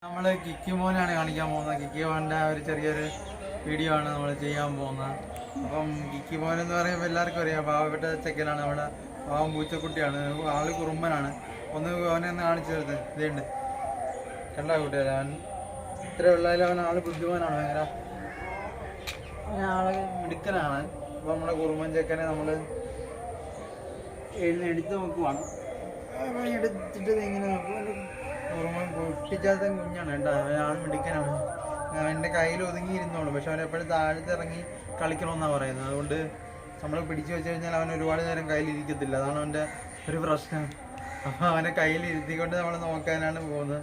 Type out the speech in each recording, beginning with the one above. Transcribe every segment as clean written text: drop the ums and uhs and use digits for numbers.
നമ്മൾ കിക്കി മോനാണ് കാണിക്കാൻ പോകുന്നത്. കിക്കി മോൻ്റെ ഒരു ചെറിയൊരു വീഡിയോ ആണ് നമ്മൾ ചെയ്യാൻ പോകുന്നത്. അപ്പം കിക്കി മോൻ എന്ന് പറയുമ്പോൾ എല്ലാവർക്കും അറിയാം, പാവപ്പെട്ട ചെക്കനാണ്, നമ്മുടെ പാവം പൂച്ചക്കുട്ടിയാണ്, ആള് കുറുമ്പനാണ്. അവനെ ഒന്ന് കാണിച്ചു തരുന്നത് ഇതുണ്ട്, കണ്ടാ കൂട്ടുകാരെ. അവൻ ഇത്ര ഉള്ളായാലും അവൻ ആള് ബുദ്ധിമാനാണ്, ഭയങ്കര ആളെ മിടുക്കനാണ്. അപ്പം നമ്മുടെ കുറുമ്പൻ ചെക്കനെ നമ്മൾ എടുത്ത് നോക്കുവാണ്. എടുത്തിട്ട് ഇങ്ങനെ നോക്കും, കുറുമ്പൻ പൊട്ടിച്ചാത്ത കുഞ്ഞാണ് കേട്ടോ. അവനാൾ മിടുക്കനാണ്, അവൻ്റെ കയ്യിൽ ഒതുങ്ങിയിരുന്നോളൂ. പക്ഷെ അവൻ എപ്പോഴും താഴത്തിറങ്ങി കളിക്കണമെന്നാണ് പറയുന്നത്. അതുകൊണ്ട് നമ്മൾ പിടിച്ചു വെച്ച് കഴിഞ്ഞാൽ അവൻ ഒരുപാട് നേരം കയ്യിലിരിക്കത്തില്ല, അതാണ് അവൻ്റെ ഒരു പ്രശ്നം. അപ്പോൾ അവനെ കയ്യിലിരുത്തിക്കൊണ്ട് നമ്മൾ നോക്കാനാണ് പോകുന്നത്.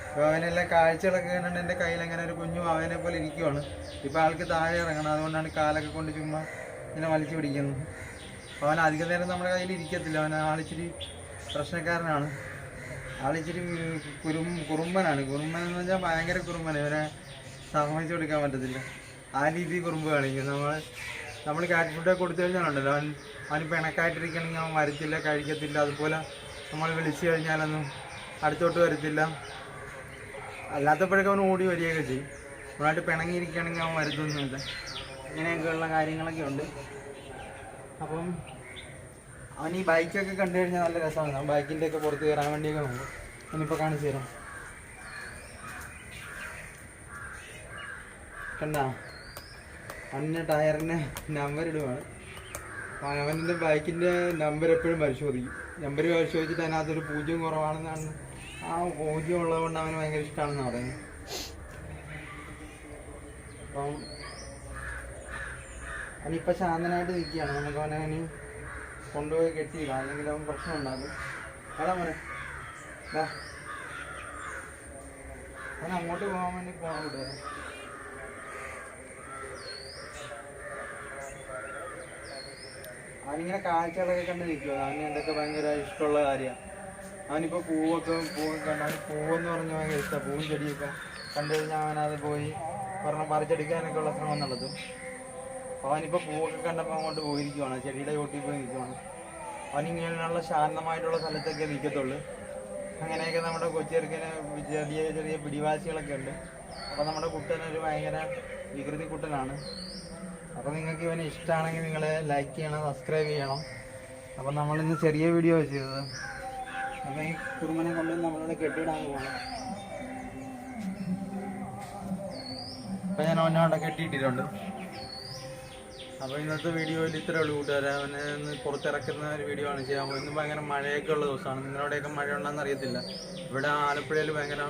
അപ്പോൾ അവനെല്ലാം കാഴ്ചകളൊക്കെ കണ്ടിട്ട് എൻ്റെ കയ്യിൽ അങ്ങനെ ഒരു കുഞ്ഞു അവനെ പോലെ ഇരിക്കുവാണ്. ഇപ്പോൾ ആൾക്ക് താഴെ ഇറങ്ങണം, അതുകൊണ്ടാണ് കാലൊക്കെ കൊണ്ട് ചുമ്മാ ഇങ്ങനെ വലിച്ചു പിടിക്കുന്നത്. അപ്പോൾ അവൻ അധികം നേരം നമ്മുടെ കയ്യിൽ ഇരിക്കത്തില്ല, അവൻ ആളിച്ചിരി പ്രശ്നക്കാരനാണ്, ആളിച്ചിരി കുറുമ്പനാണ്. കുറുമ്പൻ എന്ന് വെച്ചാൽ ഭയങ്കര കുറുമ്പൻ, ഇവനെ സമ്മതിച്ചു കൊടുക്കാൻ പറ്റത്തില്ല, ആ രീതി കുറുമ്പ് കാണിക്കും. നമ്മൾ കാറ്റ് ഫുഡൊക്കെ കൊടുത്തു കഴിഞ്ഞാലുണ്ടല്ലോ, അവന് പിണക്കായിട്ടിരിക്കണമെങ്കിൽ അവൻ വരത്തില്ല, കഴിക്കത്തില്ല. അതുപോലെ നമ്മൾ വിളിച്ചു കഴിഞ്ഞാലൊന്നും അടുത്തോട്ട് വരത്തില്ല. അല്ലാത്തപ്പോഴൊക്കെ അവൻ ഓടി വരികയൊക്കെ ചെയ്യും. നമ്മളായിട്ട് പിണങ്ങിയിരിക്കുകയാണെങ്കിൽ അവൻ വരുത്തൊന്നുമില്ല. ഇങ്ങനെയൊക്കെയുള്ള കാര്യങ്ങളൊക്കെ ഉണ്ട്. അപ്പം അവൻ ഈ ബൈക്കൊക്കെ കണ്ടു കഴിഞ്ഞാൽ നല്ല രസമാണ്. അവൻ ബൈക്കിൻ്റെ ഒക്കെ പുറത്ത് കയറാൻ വേണ്ടിയൊക്കെ നോക്കും. ഞാനിപ്പോൾ കാണിച്ചു തരാം, കണ്ടാ. അവൻ്റെ ടയറിൻ്റെ നമ്പർ ഇടുവാണ്. അവൻ്റെ ബൈക്കിൻ്റെ നമ്പർ എപ്പോഴും പരിശോധിക്കും. നമ്പർ പരിശോധിച്ചിട്ട് അതിനകത്തൊരു 0 കുറവാണെന്നാണ്, ആ 0 ഉള്ളതുകൊണ്ട് അവന് ഭയങ്കര ഇഷ്ടമാണെന്ന് പറയുന്നത്. അപ്പം അവനിപ്പോൾ ശാന്തനായിട്ട് നിൽക്കുകയാണ്. നമുക്ക് അവനെ കൊണ്ടുപോയി കെട്ടിയിടാം, അല്ലെങ്കിൽ അവൻ പ്രശ്നം ഉണ്ടാകും. അതാ മോനെ, അവൻ അങ്ങോട്ട് പോകാൻ വേണ്ടി പോകാൻ വിടുക. അവനിങ്ങനെ കാഴ്ചകളൊക്കെ കണ്ട് നിൽക്കുക. അവന് എന്തൊക്കെ ഭയങ്കര ഇഷ്ടമുള്ള കാര്യമാണ്. അവനിപ്പോൾ പൂവൊക്കെ കണ്ട്, അവന് പൂവെന്ന് പറഞ്ഞാൽ ഭയങ്കര ഇഷ്ടമാണ്. പൂവും ചെടിയൊക്കെ കണ്ടു കഴിഞ്ഞാൽ അവനത് പോയി പറിച്ചെടുക്കാനൊക്കെ ഉള്ള ശ്രമം നടത്തും. അവനിപ്പോൾ പൂവൊക്കെ കണ്ടപ്പോൾ അങ്ങോട്ട് പോയിരിക്കുവാണ്, ചെടിയുടെ ചോട്ടിൽ പോയി നിൽക്കുവാണ്. അവനിങ്ങനെയുള്ള ശാന്തമായിട്ടുള്ള സ്ഥലത്തൊക്കെ നിൽക്കത്തുള്ളൂ. അങ്ങനെയൊക്കെ നമ്മുടെ കൊച്ചിയർക്കിന് ചെറിയ ചെറിയ പിടിവാശികളൊക്കെ ഉണ്ട്. അപ്പോൾ നമ്മുടെ കുട്ടനൊരു ഭയങ്കര വികൃതി കുട്ടനാണ്. അപ്പോൾ നിങ്ങൾക്ക് ഇവനെ ഇഷ്ടമാണെങ്കിൽ നിങ്ങൾ ലൈക്ക് ചെയ്യണം, സബ്സ്ക്രൈബ് ചെയ്യണം. അപ്പോൾ നമ്മളിന്ന് ചെറിയ വീഡിയോ ചെയ്തത്. അപ്പോൾ ഈ കുറുമ്പനെ കൊണ്ട് നമ്മളിവിടെ കെട്ടിയിടാൻ പോകണം. അപ്പോൾ ഞാൻ അവനവിടെ കെട്ടിയിട്ടിട്ടുണ്ട്. അപ്പോൾ ഇന്നത്തെ വീഡിയോയിൽ ഇത്രയേ ഉള്ളൂ കൂട്ടുകാരെ. അവനെ ഒന്ന് പുറത്തിറക്കുന്ന ഒരു വീഡിയോ ആണ് ചെയ്യാൻ പോകുന്നത്. ഇന്ന് ഭയങ്കര മഴയൊക്കെ ഉള്ള ദിവസമാണ്. നിങ്ങളവിടെയൊക്കെ മഴ ഉണ്ടെന്ന് അറിയത്തില്ല. ഇവിടെ ആലപ്പുഴയിൽ ഭയങ്കര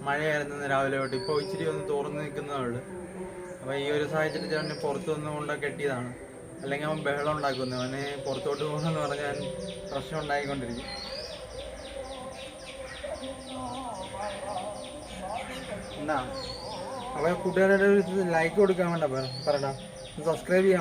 മഴയായിരുന്നു രാവിലെ തൊട്ട്. ഇപ്പോൾ ഇച്ചിരി ഒന്ന് തുറന്ന് നിൽക്കുന്നതേ ഉള്ളൂ. അപ്പോൾ ഈ ഒരു സാഹചര്യത്തിൽ അവനെ പുറത്തുനിന്ന് കൊണ്ട് കെട്ടിയതാണ്. അല്ലെങ്കിൽ അവൻ ബഹളം ഉണ്ടാക്കുന്നു. അവന് പുറത്തോട്ട് പോകണമെന്ന് പറഞ്ഞാൽ പ്രശ്നം ഉണ്ടായിക്കൊണ്ടിരിക്കും. എന്താ അപ്പോൾ കൂട്ടുകാരുടെ ലൈക്ക് കൊടുക്കാൻ വേണ്ട പറയണം, സബ്സ്ക്രൈബ് ചെയ്യാൻ